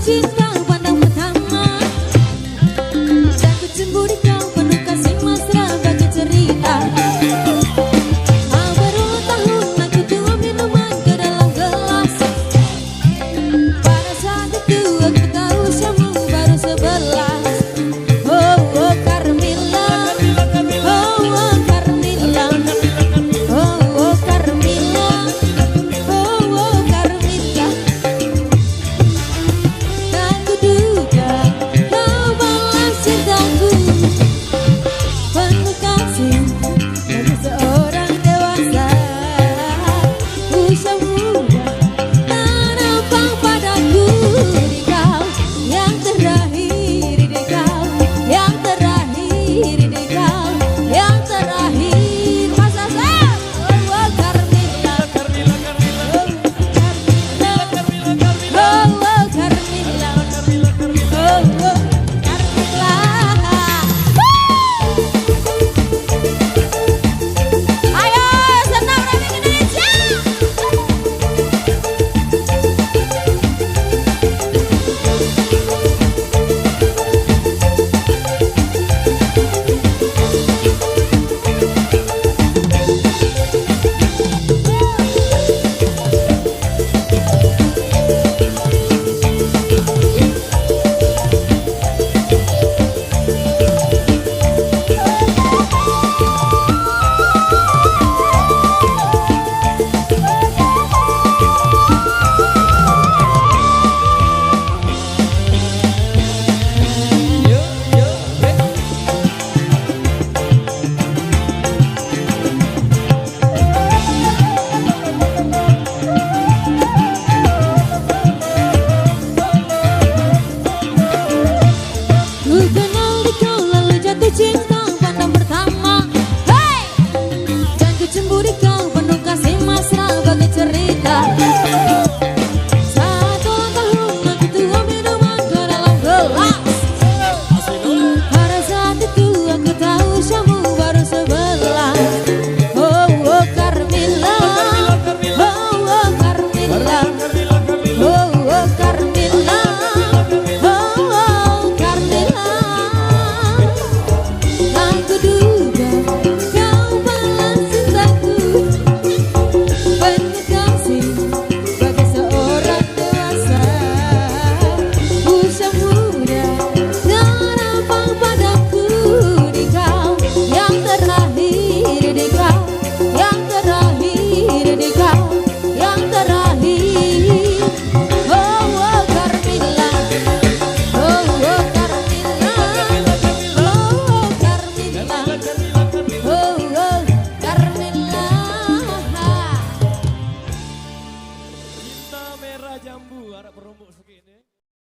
Cinta pandang pertama dan ku cemburu kau penuh kasih mesra bagi cerita. Baru tahun aku tuang minuman ke dalam gelas. Pada saat itu aku tahu usiamu baru 11. Oh oh Carmilla, oh oh Carmilla, oh oh Carmilla, oh oh Carmilla. Cinta pandang pertama, hey! Dan ku cemburu kau penuh kasih mesra bagi cerita. Saat ulang tahun aku tuang minuman ke dalam gelas. Pada saat itu aku tahu usiamu baru 11. Oh oh Carmilla, oh oh Carmilla, oh oh Carmilla, oh oh Carmilla. Aku duga kau balas cintaku penuh kasih bagi seorang dewasa. Usia muda dan apa padaku di kau yang terakhir, di kau yang terakhir, di kau yang terakhir. Oh oh Carmilla, oh oh Carmilla, oh oh Carmilla, oh oh Carmilla. Cinta merah jambu, harap perumuk segini.